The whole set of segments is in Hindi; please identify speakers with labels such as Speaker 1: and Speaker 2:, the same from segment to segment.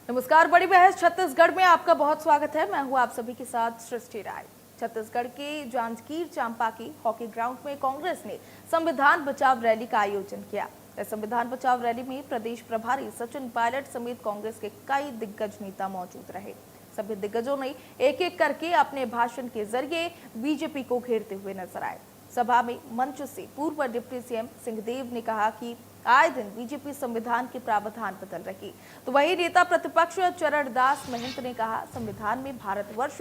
Speaker 1: नमस्कार, बड़ी बहस छत्तीसगढ़ में आपका बहुत स्वागत है। मैं हूं आप सभी के साथ सृष्टि राय। छत्तीसगढ़ के जांजगीर चांपा की हॉकी ग्राउंड में कांग्रेस ने संविधान बचाव रैली का आयोजन किया। इस संविधान बचाव रैली में प्रदेश प्रभारी सचिन पायलट समेत कांग्रेस के कई दिग्गज नेता मौजूद रहे। सभी दिग्गजों ने एक एक करके अपने भाषण के जरिए बीजेपी को घेरते हुए नजर आए। सभा में मंच से पूर्व डिप्टी सीएम सिंहदेव ने कहा कि आए दिन बीजेपी संविधान के प्रावधान बदल रही, तो वही नेता प्रतिपक्ष चरणदास महंत ने कहा संविधान में भारतवर्ष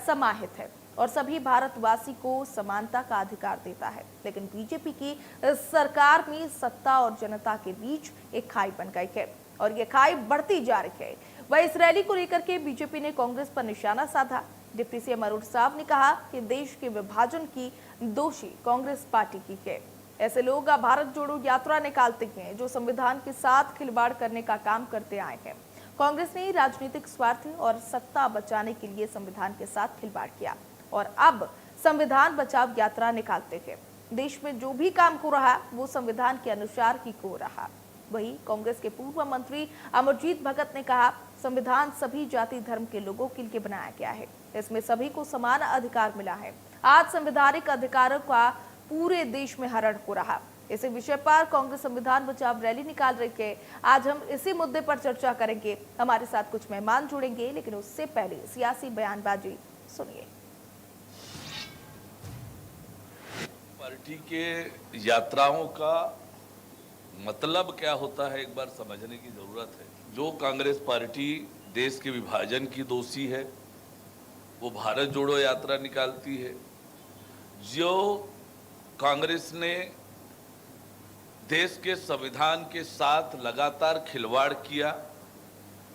Speaker 1: समाहित है और सभी भारतवासी को समानता का अधिकार देता है, लेकिन बीजेपी की सरकार में सत्ता और जनता के बीच एक खाई बन गई है और ये खाई बढ़ती जा रही है। वह इस रैली को लेकर के बीजेपी ने कांग्रेस पर निशाना साधा। डिप्टी सीएम अरुण साव ने कहा कि देश के विभाजन की दोषी कांग्रेस पार्टी की है। ऐसे लोग भारत जोड़ो यात्रा निकालते हैं जो संविधान के साथ खिलवाड़ करने का काम करते आए हैं। कांग्रेस ने राजनीतिक स्वार्थ और सत्ता बचाने के लिए संविधान के साथ खिलवाड़ किया और अब संविधान बचाव यात्रा निकालते हैं। देश में जो भी काम हो रहा वो संविधान के अनुसार ही हो रहा। वहीं कांग्रेस के पूर्व मंत्री अमरजीत भगत ने कहा संविधान सभी जाति धर्म के लोगों के लिए बनाया गया है, इसमें सभी को समान अधिकार मिला है। आज संवैधानिक अधिकारों का पूरे देश में हरण हो रहा। इसी विषय पर कांग्रेस संविधान बचाव रैली निकाल रही है। आज हम इसी मुद्दे पर चर्चा करेंगे। हमारे साथ कुछ मेहमान जुड़ेंगे, लेकिन उससे पहले सियासी बयानबाजी सुनिए।
Speaker 2: पार्टी के यात्राओं का मतलब क्या होता है एक बार समझने की जरूरत है। जो कांग्रेस पार्टी देश के विभाजन की दोषी है वो भारत जोड़ो यात्रा निकालती है। जो कांग्रेस ने देश के संविधान के साथ लगातार खिलवाड़ किया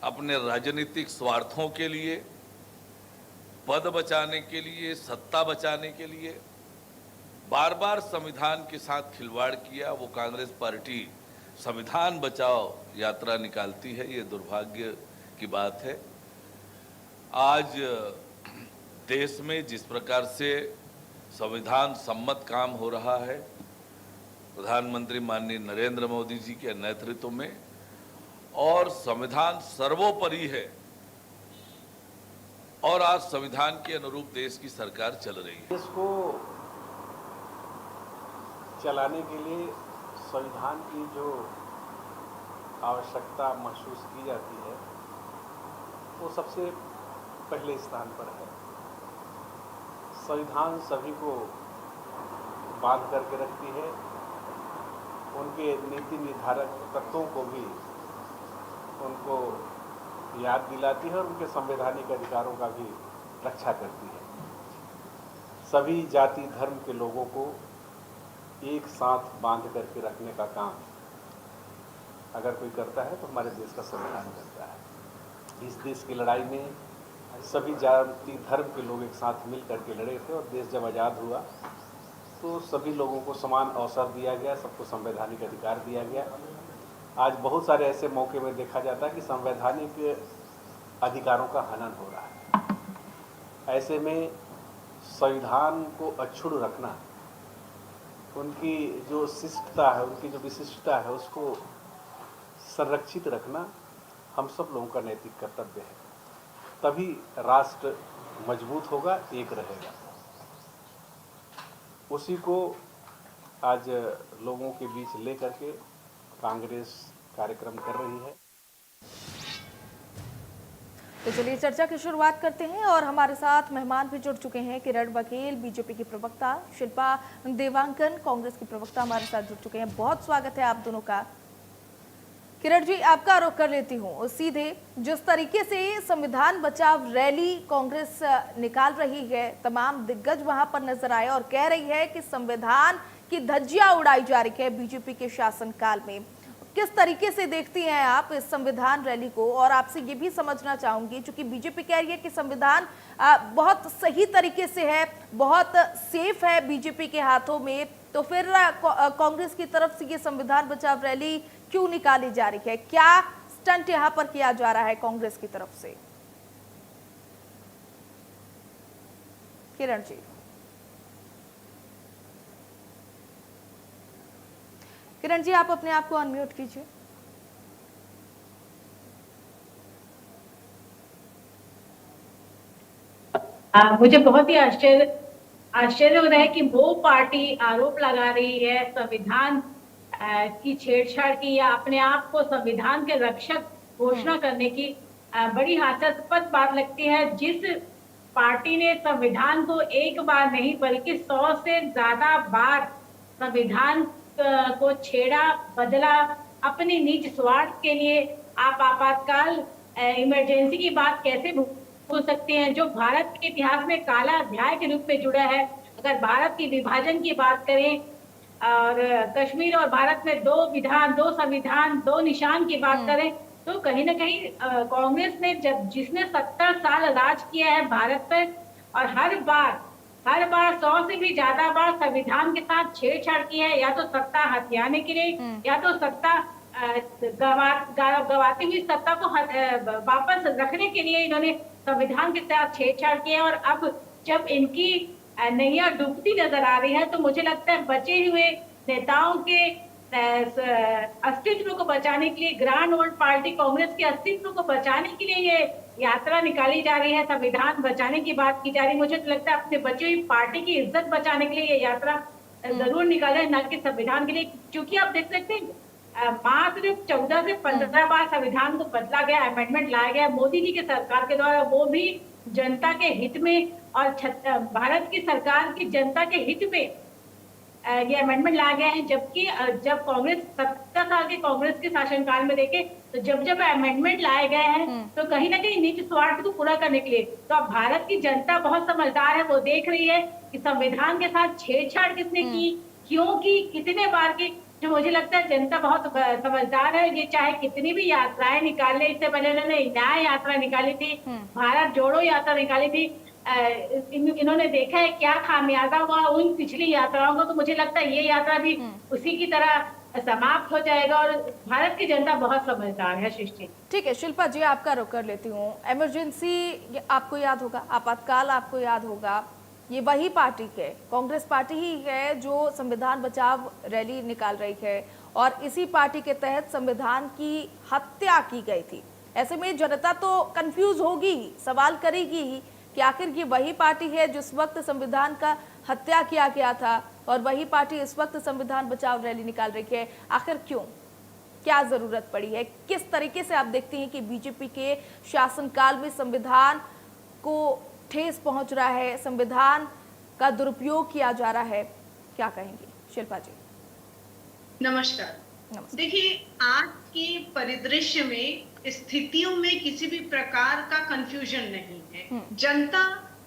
Speaker 2: अपने राजनीतिक स्वार्थों के लिए, पद बचाने के लिए, सत्ता बचाने के लिए बार बार संविधान के साथ खिलवाड़ किया, वो कांग्रेस पार्टी संविधान बचाओ यात्रा निकालती है। ये दुर्भाग्य की बात है। आज देश में जिस प्रकार से संविधान सम्मत काम हो रहा है, प्रधानमंत्री माननीय नरेंद्र मोदी जी के नेतृत्व में, और संविधान सर्वोपरि है और आज संविधान के अनुरूप देश की सरकार चल रही है।
Speaker 3: देश को चलाने के लिए संविधान की जो आवश्यकता महसूस की जाती है वो सबसे पहले स्थान पर है। संविधान सभी को बांध करके रखती है, उनके नीति निर्धारक तत्वों को भी उनको याद दिलाती है और उनके संवैधानिक अधिकारों का भी रक्षा करती है। सभी जाति धर्म के लोगों को एक साथ बांध करके रखने का काम अगर कोई करता है तो हमारे देश का संविधान करता है। इस देश की लड़ाई में सभी जाति धर्म के लोग एक साथ मिल करके लड़े थे और देश जब आज़ाद हुआ तो सभी लोगों को समान अवसर दिया गया, सबको संवैधानिक अधिकार दिया गया। आज बहुत सारे ऐसे मौके में देखा जाता है कि संवैधानिक अधिकारों का हनन हो रहा है। ऐसे में संविधान को अक्षुण्ण रखना, उनकी जो शिष्टता है, उनकी जो विशिष्टता है, उसको संरक्षित रखना हम सब लोगों का नैतिक कर्तव्य है। तभी राष्ट्र मजबूत होगा, एक रहेगा। उसी को आज लोगों के बीच लेकर के कांग्रेस कार्यक्रम कर रही है।
Speaker 1: तो चलिए चर्चा की शुरुआत करते हैं और हमारे साथ मेहमान भी जुड़ चुके हैं। किरण बघेल बीजेपी की प्रवक्ता, शिल्पा देवांगन कांग्रेस की प्रवक्ता हमारे साथ जुड़ चुके हैं। बहुत स्वागत है आप दोनों का। किरण जी, आपका आरोप कर लेती हूँ सीधे। जिस तरीके से संविधान बचाव रैली कांग्रेस निकाल रही है, तमाम दिग्गज वहां पर नजर आए और कह रही है कि संविधान की धज्जियां उड़ाई जा रही है बीजेपी के शासनकाल में। किस तरीके से देखती हैं आप इस संविधान रैली को? और आपसे ये भी समझना चाहूंगी, चूंकि बीजेपी कह रही है कि संविधान बहुत सही तरीके से है, बहुत सेफ है बीजेपी के हाथों में, तो फिर कांग्रेस की तरफ से ये संविधान बचाव रैली क्यों निकाली जा रही है? क्या स्टंट यहां पर किया जा रहा है कांग्रेस की तरफ से? किरण जी। किरण जी, आप अपने आप को अनम्यूट कीजिए।
Speaker 4: मुझे बहुत ही आश्चर्य हो रहा है कि वो पार्टी आरोप लगा रही है संविधान की छेड़छाड़ की या अपने आप को संविधान के रक्षक घोषणा करने की। बड़ी हास्यास्पद बात लगती है जिस पार्टी ने संविधान को एक बार नहीं बल्कि 100 से ज्यादा बार संविधान को छेड़ा, बदला अपने निज स्वार्थ के लिए। आप आपातकाल इमरजेंसी की बात कैसे भूल सकते हैं, जो भारत के इतिहास में काला अध्याय के रूप में जुड़ा है। अगर भारत की विभाजन की बात करें और कश्मीर और भारत में दो विधान, दो संविधान, दो निशान की बात करें, तो कहीं ना कहीं कांग्रेस ने जिसने 70 साल राज किया है भारत पर, और हर बार 100 से भी ज्यादा बार संविधान के साथ छेड़छाड़ की है, या तो सत्ता हथियाने के लिए या तो सत्ता गवाती हुई सत्ता को वापस रखने के लिए इन्होंने संविधान के साथ छेड़छाड़ किया है। और अब जब इनकी नैया डूबती नजर आ रही है, तो मुझे लगता है बचे हुए नेताओं के अस्तित्व को बचाने के लिए, ग्रांड ओल्ड पार्टी कांग्रेस के अस्तित्व को बचाने के लिए ये यात्रा निकाली जा रही है, संविधान बचाने की बात की जा रही है। मुझे तो लगता है अपने बची हुई पार्टी की इज्जत बचाने के लिए ये यात्रा जरूर निकाले, न कि संविधान के लिए। क्योंकि आप देख सकते हैं मात्र 14 से 15 बार संविधान को बदला गया, अमेंडमेंट लाया गया मोदी जी के सरकार के द्वारा, वो भी जनता के हित में, और भारत की सरकार की जनता के हित में ये अमेंडमेंट लाया गया है। जबकि जब कांग्रेस 70 साल के कांग्रेस के शासनकाल में देखे तो जब अमेंडमेंट लाए गए हैं तो कहीं ना कहीं निज स्वार्थ को पूरा करने के लिए। तो अब भारत की जनता बहुत समझदार है, वो देख रही है कि संविधान के साथ छेड़छाड़ किसने की, क्यों की, कितने बार की। जो मुझे लगता है जनता बहुत समझदार है, ये चाहे कितनी भी यात्राएं निकाल ले। इससे पहले इन्होंने न्याय यात्रा निकाली थी, भारत जोड़ो यात्रा निकाली थी, इन्होंने देखा है क्या खामियाजा हुआ उन पिछली यात्राओं को। तो मुझे लगता है ये यात्रा भी उसी की तरह समाप्त हो जाएगा, और भारत की जनता बहुत समझदार है। सृष्टि,
Speaker 1: ठीक है शिल्पा जी, आपका रुख कर लेती हूँ। इमरजेंसी आपको याद होगा, आपातकाल आपको याद होगा, ये वही पार्टी है, कांग्रेस पार्टी ही है जो संविधान बचाव रैली निकाल रही है, और इसी पार्टी के तहत संविधान की हत्या की गई थी। ऐसे में जनता तो कंफ्यूज होगी, सवाल करेगी ही कि आखिर ये वही पार्टी है जिस वक्त संविधान का हत्या किया गया था, और वही पार्टी इस वक्त संविधान बचाव रैली निकाल रही है। आखिर क्यों, क्या जरूरत पड़ी है? किस तरीके से आप देखती हैं कि बीजेपी के शासनकाल में संविधान को ठेस पहुंच रहा है, संविधान का दुरुपयोग किया जा रहा है? क्या कहेंगे शिल्पा जी?
Speaker 5: नमस्कार। देखिए, आज के परिदृश्य में, स्थितियों में किसी भी प्रकार का कंफ्यूजन नहीं है। जनता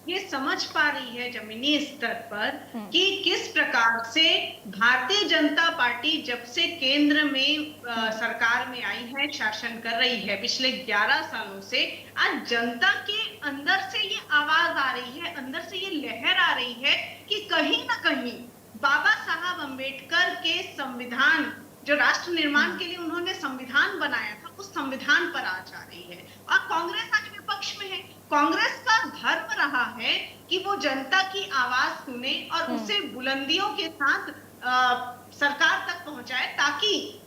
Speaker 5: ये समझ पा रही है जमीनी स्तर पर कि किस प्रकार से भारतीय जनता पार्टी जब से केंद्र में सरकार में आई है, शासन कर रही है पिछले 11 सालों से, आज जनता के अंदर से ये आवाज आ रही है, अंदर से ये लहर आ रही है कि कहीं ना कहीं बाबा साहब अम्बेडकर के संविधान, जो राष्ट्र निर्माण के लिए उन्होंने संविधान बनाया था, उस संविधान पर आज आ रही है। और कांग्रेस आज विपक्ष में है। कांग्रेस का धर्म रहा है कि वो जनता की आवाज सुने और उसे बुलंदियों के साथ सरकार तक पहुंचाए, ताकि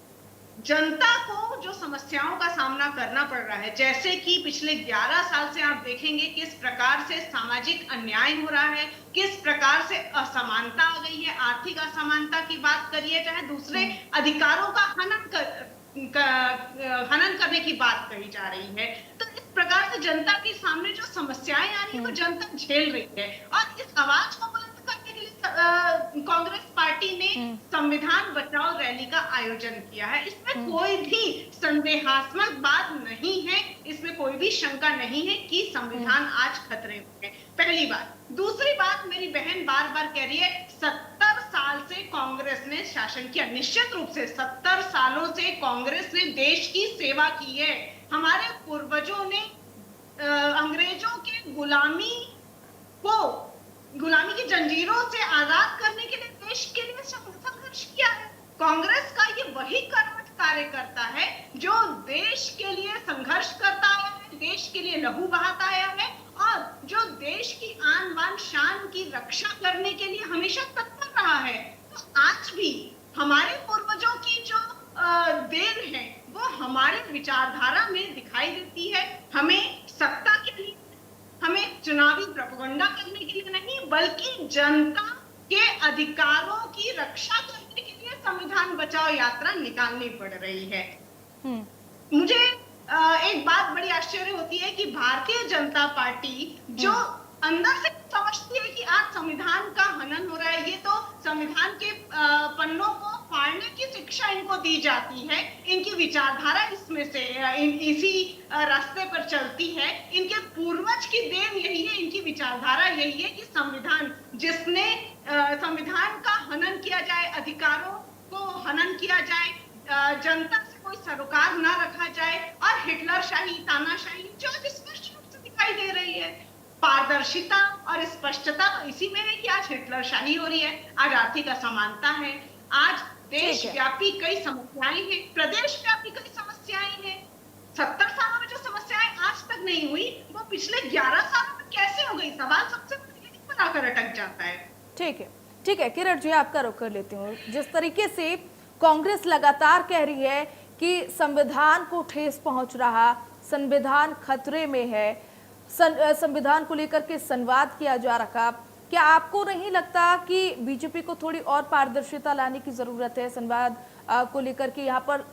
Speaker 5: जनता को जो समस्याओं का सामना करना पड़ रहा है, जैसे कि पिछले 11 साल से आप देखेंगे किस प्रकार से सामाजिक अन्याय हो रहा है, किस प्रकार से असमानता आ गई है, आर्थिक असमानता की बात करिए, चाहे दूसरे अधिकारों का हनन करने की बात कही जा रही है। तो इस प्रकार से जनता के सामने जो समस्याएं आ रही है वो जनता झेल रही है, और इस आवाज को बुलंद करने के लिए कांग्रेस पार्टी ने संविधान बचाओ रैली का आयोजन किया है। इसमें कोई भी संदेहास्पद बात नहीं है, इसमें कोई भी शंका नहीं है कि संविधान आज खतरे में है। पहली बात। दूसरी बात, मेरी बहन बार बार कह रही है 70 साल से कांग्रेस ने शासन किया। निश्चित रूप से 70 सालों से कांग्रेस ने देश की सेवा की है। हमारे पूर्वजों ने अंग्रेजों के गुलामी की जंजीरों से आजाद करने के लिए देश के लिए संघर्ष किया है। कांग्रेस का ये वही कर्मठ कार्यकर्ता है जो देश के लिए संघर्ष करता आया है, देश के लिए लहू बहाता आया है, और जो देश की आन बान शान की रक्षा करने के लिए हमेशा तत्पर रहा है। तो आज भी हमारे पूर्वजों की जो देन है वो हमारे विचारधारा में दिखाई देती है। हमें सत्ता के लिए, हमें चुनावी प्रोपेगेंडा करने के लिए नहीं, बल्कि जनता के अधिकारों की रक्षा करने के लिए संविधान बचाओ यात्रा निकालनी पड़ रही है। मुझे एक बात बड़ी आश्चर्य होती है कि भारतीय जनता पार्टी जो अंदर से समझती है कि आज संविधान का हनन हो रहा है, ये तो संविधान के पन्नों को फाड़ने की शिक्षा इनको दी जाती है, इनकी विचारधारा इसमें से इसी रास्ते पर चलती है, इनके पूर्वज की देन यही है, इनकी विचारधारा यही है कि संविधान जिसने संविधान का हनन किया जाए, अधिकारों को हनन किया जाए, जनता से कोई सरोकार ना रखा जाए, और हिटलरशाही, तानाशाही जो स्पष्ट रूप से दिखाई दे रही है। पारदर्शिता और स्पष्टता इसी में है कि आज हिटलरशाही हो रही है, आज आर्थिक असमानता है, आज देशव्यापी कई समस्याएं हैं, प्रदेशव्यापी कई समस्याएं हैं। 70 सालों में जो समस्याएं आज तक नहीं हुई, वो पिछले 11 सालों में कैसे हो गई? सवाल सबसे यही पर आकर अटक जाता है।
Speaker 1: ठीक है किरण जी, आपका रुख कर लेती हूँ। जिस तरीके से कांग्रेस लगातार कह रही है कि संविधान को ठेस पहुंच रहा, संविधान खतरे में है, संविधान को लेकर के संवाद किया जा रहा, क्या आपको नहीं लगता कि बीजेपी को थोड़ी और पारदर्शिता लाने की जरूरत है? संवाद को लेकर के यहाँ पर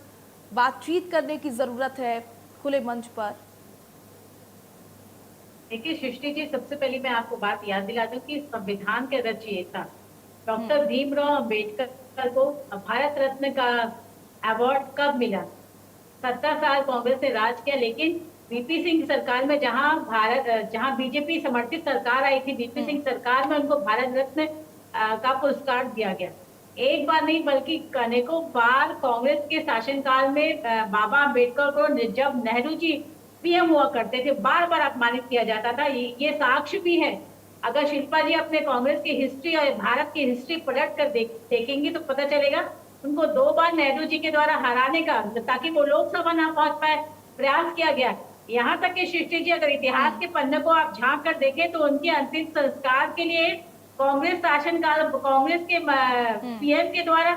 Speaker 1: बातचीत करने की जरूरत है खुले मंच पर।
Speaker 4: देखिए सृष्टि जी, सबसे पहले मैं आपको बात याद दिला दूं कि संविधान के रचयिता डॉक्टर भीमराव अंबेडकर को भारत रत्न का अवार्ड कब मिला? 70 साल कांग्रेस ने राज किया, लेकिन वीपी सिंह सरकार में जहां बीजेपी समर्थित सरकार आई थी, वीपी सिंह सरकार में उनको भारत रत्न का पुरस्कार दिया गया। एक बार नहीं बल्कि अनेकों बार कांग्रेस के शासनकाल में बाबा अम्बेडकर को जब नेहरू जी पीएम हुआ करते थे, बार बार अपमानित किया जाता था। ये साक्ष्य भी है। अगर शिल्पा जी अपने कांग्रेस की हिस्ट्री और भारत की हिस्ट्री पलट कर देखेंगे तो पता चलेगा उनको 2 बार नेहरू जी के द्वारा हराने का, ताकि वो लोकसभा ना पहुंच पाए, प्रयास किया गया। यहाँ तक कि सृष्टि जी, अगर इतिहास के पन्ने को आप झांक कर देखें तो उनके अंतिम संस्कार के लिए कांग्रेस शासनकाल, कांग्रेस के पीएम के द्वारा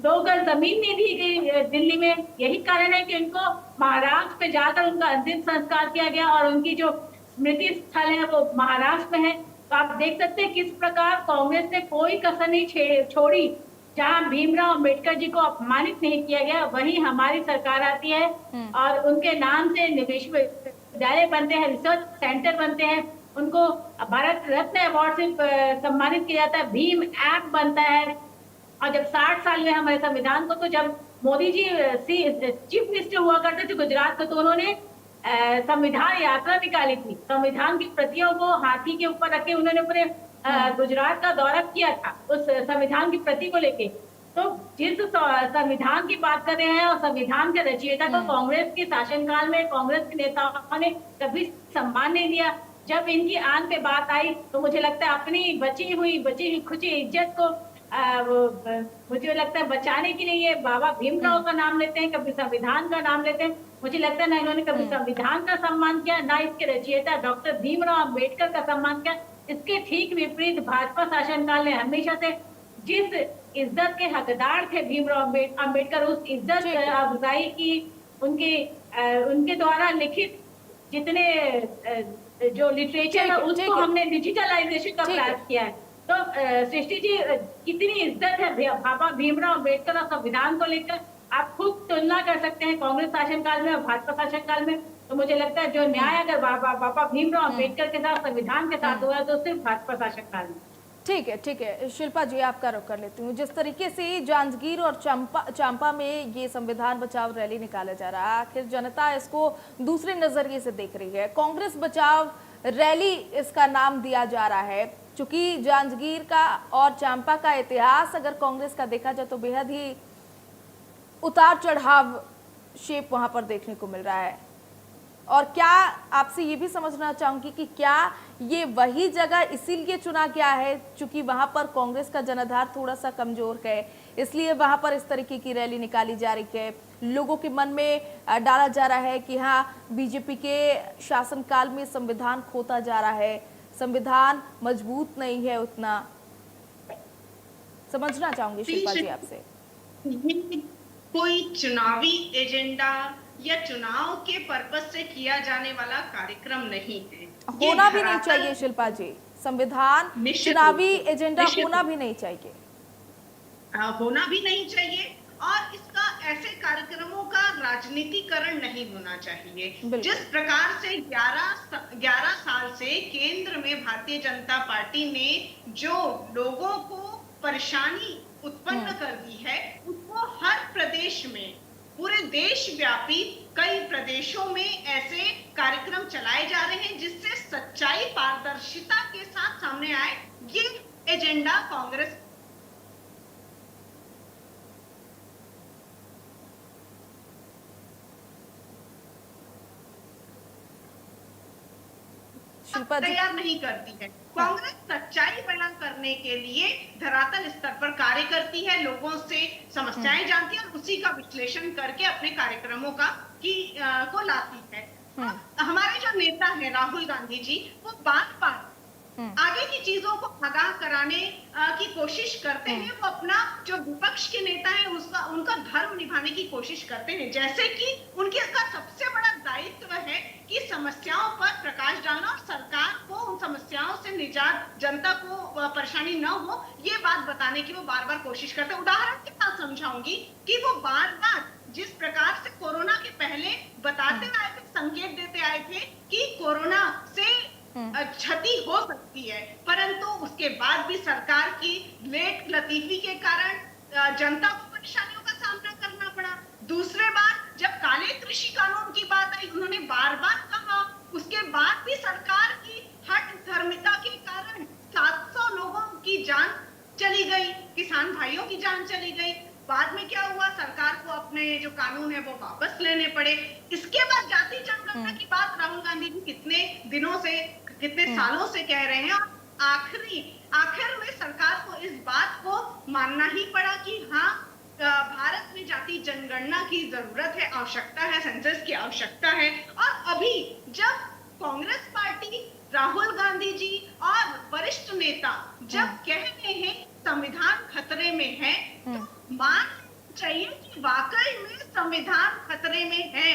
Speaker 4: 2 गज जमीन नहीं दी गई दिल्ली में। यही कारण है कि उनको महाराष्ट्र में जाकर उनका अंतिम संस्कार किया गया, और उनकी जो स्मृति स्थल है वो महाराष्ट्र में है। तो आप देख सकते हैं किस प्रकार कांग्रेस ने कोई कसर नहीं छोड़ी जहां भीमराव अंबेडकर जी को अपमानित नहीं किया गया। वही हमारी सरकार आती है और उनके नाम से विश्वविद्यालय बनते हैं, रिसर्च सेंटर बनते हैं, उनको भारत रत्न अवार्ड से सम्मानित किया जाता है, भीम ऐप बनता है। और जब 60 साल में हमारे संविधान को, तो जब मोदी जी चीफ मिनिस्टर हुआ करते थे गुजरात को, तो उन्होंने संविधान यात्रा निकाली थी। संविधान की प्रतियों को हाथी के ऊपर रखे उन्होंने पूरे गुजरात का दौरा किया था उस संविधान की प्रति को लेके। तो जिस संविधान की बात कर रहे हैं और संविधान के रचयिता को कांग्रेस के शासनकाल में कांग्रेस के नेताओं ने कभी सम्मान नहीं दिया। जब इनकी आन पे बात आई तो मुझे लगता है अपनी बची हुई खुची इज्जत को मुझे लगता है बचाने के लिए ये बाबा भीमराव का नाम लेते हैं, कभी संविधान का नाम लेते हैं। मुझे लगता है ना इन्होंने कभी संविधान का सम्मान किया, ना इसके रचयिता डॉक्टर भीमराव अंबेडकर का सम्मान किया। इसके ठीक विपरीत भाजपा शासनकाल ने हमेशा से जिस इज्जत के हकदार थे भीमराव अंबेडकर, उस इज्जत अफजाई की उनके द्वारा लिखित जितने जो लिटरेचर है उसको हमने डिजिटलाइजेशन का प्रयास किया है। तो सृष्टि जी, कितनी इज्जत है बाबा भीमराव अंबेडकर और संविधान को लेकर। आप खुद तुलना कर सकते हैं कांग्रेस शासनकाल में और भाजपा शासनकाल में। तो मुझे लगता है जो न्याय अगर बाबा भीमराव अंबेडकर के साथ संविधान के साथ हुआ है तो सिर्फ भाजपा शासनकाल में।
Speaker 1: ठीक है शिल्पा जी, आपका रुख कर लेती हूँ। जिस तरीके से जांजगीर और चांपा में ये संविधान बचाओ रैली निकाला जा रहा है, आखिर जनता इसको दूसरे नजरिए से देख रही है। कांग्रेस बचाव रैली इसका नाम दिया जा रहा है, चूंकि जांजगीर का और चांपा का इतिहास अगर कांग्रेस का देखा जाए तो बेहद ही उतार चढ़ाव शेप वहां पर देखने को मिल रहा है। और क्या आपसे ये भी समझना चाहूंगी कि क्या ये वही जगह इसीलिए चुना गया है चूंकि वहां पर कांग्रेस का जनाधार थोड़ा सा कमजोर है, इसलिए वहां पर इस तरीके की रैली निकाली जा रही है? लोगों के मन में डाला जा रहा है कि हाँ, बीजेपी के शासनकाल में संविधान खोता जा रहा है, संविधान मजबूत नहीं है उतना। समझना चाहूंगी शिल्पा जी आपसे।
Speaker 5: कोई चुनावी एजेंडा या चुनाव के पर्पज से किया जाने वाला कार्यक्रम नहीं है।
Speaker 1: होना भी नहीं चाहिए शिल्पा जी, संविधान चुनावी एजेंडा होना भी नहीं चाहिए,
Speaker 5: होना भी नहीं चाहिए और इसका ऐसे कार्यक्रमों का राजनीतिकरण नहीं होना चाहिए। जिस प्रकार से 11 साल से केंद्र में भारतीय जनता पार्टी ने जो लोगों को परेशानी उत्पन्न कर दी है, उसको हर प्रदेश में, पूरे देश व्यापी कई प्रदेशों में ऐसे कार्यक्रम चलाए जा रहे हैं जिससे सच्चाई पारदर्शिता के साथ सामने आए। ये एजेंडा कांग्रेस तैयार नहीं करती है। कांग्रेस सच्चाई बयान करने के लिए धरातल स्तर पर कार्य करती है, लोगों से समस्याएं जानती है और उसी का विश्लेषण करके अपने कार्यक्रमों को लाती है। हमारे जो नेता हैं राहुल गांधी जी, वो बार बार आगे की चीजों को आगाह कराने की कोशिश करते हैं। वो अपना जो विपक्ष के नेता है उनका धर्म निभाने की कोशिश करते हैं, जैसे कि उनके का सबसे बड़ा दायित्व है कि समस्याओं पर प्रकाश डालना और सरकार को उन समस्याओं से निजात, जनता को परेशानी न हो, ये बात बताने की वो बार बार कोशिश करते हैं। उदाहरण के साथ समझाऊंगी कि वो बार बार जिस प्रकार से कोरोना के पहले बताते आए थे, संकेत देते आए थे कि कोरोना से क्षति हो सकती है, परंतु उसके बाद भी सरकार की लेट लतीफी के कारण जनता को परेशानियों का सामना करना पड़ा। दूसरे बार जब काले कृषि कानून की बात आई, उन्होंने बार बार कहा, उसके बाद भी सरकार की हठ धर्मिता के कारण 700 लोगों की जान चली गई, किसान भाइयों की जान चली गई। बाद में क्या हुआ, सरकार को अपने जो कानून है वो वापस लेने पड़े। इसके बाद जाति जनगणना की बात राहुल गांधी जी कितने सालों से कह रहे हैं और आखिर में सरकार को इस बात को मानना ही पड़ा कि हाँ, भारत में जाति जनगणना की जरूरत है, आवश्यकता है, सेंसस की आवश्यकता है। और अभी जब कांग्रेस पार्टी, राहुल गांधी जी और वरिष्ठ नेता जब कह रहे हैं संविधान खतरे में है, तो मान चाहिए कि वाकई में संविधान खतरे में है।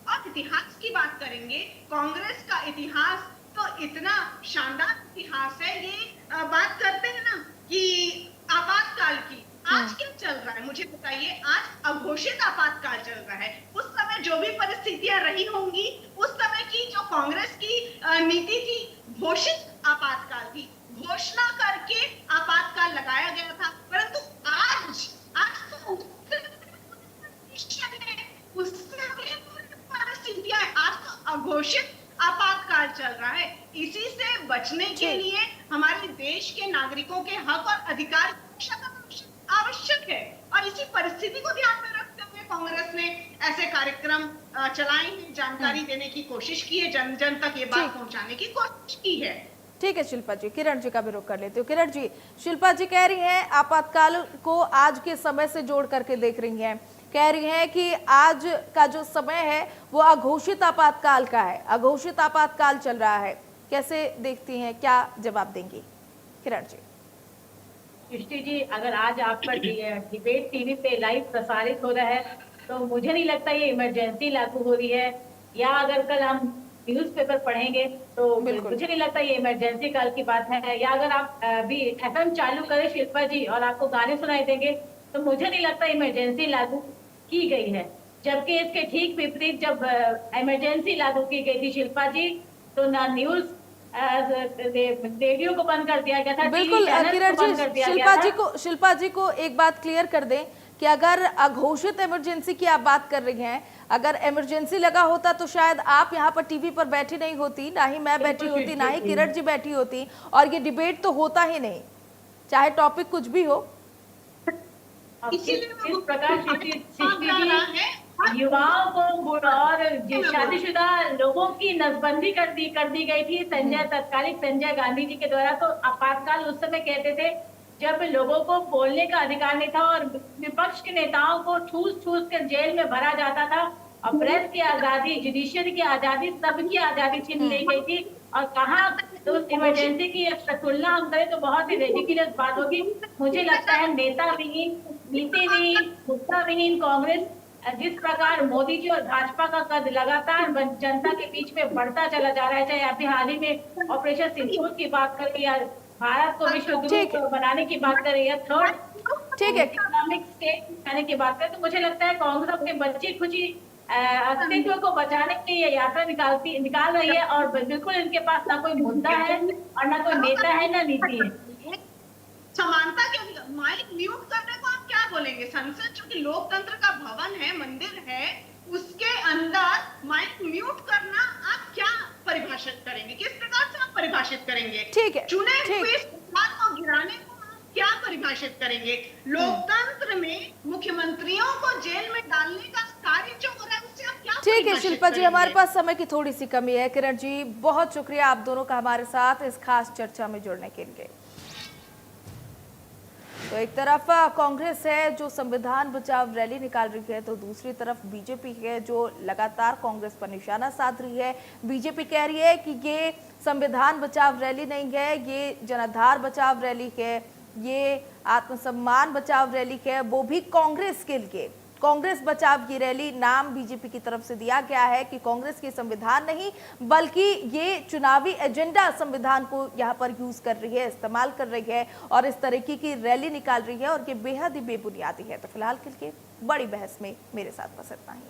Speaker 5: और इतिहास की बात करेंगे, कांग्रेस का इतिहास तो इतना शानदार इतिहास है। ये बात करते हैं ना कि आपातकाल की, आज क्या चल रहा है मुझे बताइए। आज अघोषित आपातकाल चल रहा है। उस समय जो भी परिस्थितियां रही होंगी, उस समय की जो कांग्रेस की नीति थी, घोषित आपातकाल थी, घोषणा करके आपातकाल लगाया गया था। परंतु आज तो परिस्थितियां, आज तो अघोषित आपातकाल चल रहा है। इसी से बचने के लिए हमारे देश के नागरिकों के हक और अधिकार आवश्यक है और इसी परिस्थिति को ध्यान में रखते हुए कांग्रेस ने ऐसे कार्यक्रम चलाए हैं, जानकारी देने की कोशिश की है, जन जन तक ये बात पहुंचाने की कोशिश की है।
Speaker 1: ठीक है शिल्पा जी, किरण जी का भी रुख कर लेते हो। किरण जी, शिल्पा जी कह रही हैं आपातकाल को आज के समय से जोड़ करके देख रही हैं, कह रही हैं कि आज का जो समय है वो अघोषित आपातकाल का है, अघोषित आपातकाल चल रहा है। कैसे देखती हैं, क्या जवाब देंगी किरण जी?
Speaker 4: सृष्टि जी, अगर आज आपका डिबेट टीवी पे लाइव प्रसारित हो रहा है तो मुझे नहीं लगता ये इमरजेंसी लागू हो रही है, या अगर कल हम न्यूज़पेपर पढ़ेंगे तो मुझे नहीं लगता ये इमरजेंसी काल की बात है। या अगर आप भी एफएम चालू करें शिल्पा जी और आपको गाने सुनाई देंगे तो मुझे नहीं लगता इमरजेंसी लागू की गई है। जबकि इसके ठीक विपरीत जब इमरजेंसी लागू की गई थी शिल्पा जी, तो ना न्यूज रेडियो को बंद कर दिया गया था।
Speaker 1: बिल्कुल किरण जी, शिल्पा जी को एक बात क्लियर कर दें कि अगर अघोषित इमरजेंसी की आप बात कर रही हैं, अगर इमरजेंसी लगा होता तो शायद आप यहाँ पर टीवी पर बैठी नहीं होती, ना ही मैं बैठी होती, ना ही किरण जी बैठी होती, और ये डिबेट तो होता ही नहीं, चाहे टॉपिक कुछ भी हो।
Speaker 4: इस प्रकार युवाओं को और शादीशुदा लोगों की नसबंदी कर दी गई थी तत्कालिक संजय गांधी जी के द्वारा। तो आपातकाल उस समय कहते थे जब लोगों को बोलने का अधिकार नहीं था और विपक्ष के नेताओं को ठूस कर जेल में भरा जाता था, और प्रेस की आजादी, जुडिशियरी की आजादी, सबकी आजादी छीन ली गई थी। और कहा तो इमरजेंसी की तुलना हम करें तो बहुत ही रेडिकुलस बात होगी। मुझे लगता है नेता विहीन, नीति विहीन, मुद्दा विहीन कांग्रेस जिस प्रकार मोदी जी और भाजपा का कद लगातार जनता के बीच में बढ़ता चला जा रहा है, चाहे अभी हाल ही में ऑपरेशन सिंदूर की बात करें या भारत को विश्व गुरु बनाने की बात करें या थर्ड इकोनॉमिक स्टेट बनाने की बात करें, तो मुझे लगता है कांग्रेस अपने बच्ची खुची अस्तित्व को बचाने के लिए यात्रा निकाल रही है और बिल्कुल इनके पास ना कोई मुद्दा है और ना कोई नेता है ना नीति है।
Speaker 5: समानता के माइक म्यूट करने को आप क्या बोलेंगे? संसद जो कि लोकतंत्र का भवन है, मंदिर है, उसके अंदर माइक म्यूट करना आप क्या परिभाषित करेंगे? किस प्रकार से आप परिभाषित करेंगे?
Speaker 1: ठीक है,
Speaker 5: चुने हुए सरकार को गिराने को आप क्या परिभाषित करेंगे? लोकतंत्र में मुख्यमंत्रियों को जेल में डालने का कार्य जो हो रहा है उससे आप क्या?
Speaker 1: ठीक है शिल्पा जी, हमारे पास समय की थोड़ी सी कमी है। किरण जी, बहुत शुक्रिया आप दोनों का हमारे साथ इस खास चर्चा में जुड़ने के लिए। तो एक तरफ कांग्रेस है जो संविधान बचाव रैली निकाल रही है, तो दूसरी तरफ बीजेपी है जो लगातार कांग्रेस पर निशाना साध रही है। बीजेपी कह रही है कि ये संविधान बचाव रैली नहीं है, ये जनाधार बचाव रैली है, ये आत्मसम्मान बचाव रैली है, वो भी कांग्रेस के लिए। कांग्रेस बचाव की रैली नाम बीजेपी की तरफ से दिया गया है कि कांग्रेस की संविधान नहीं बल्कि ये चुनावी एजेंडा संविधान को यहाँ पर यूज कर रही है, इस्तेमाल कर रही है और इस तरीके की रैली निकाल रही है और ये बेहद ही बेबुनियादी है। तो फिलहाल के लिए बड़ी बहस में मेरे साथ बस इतना ही।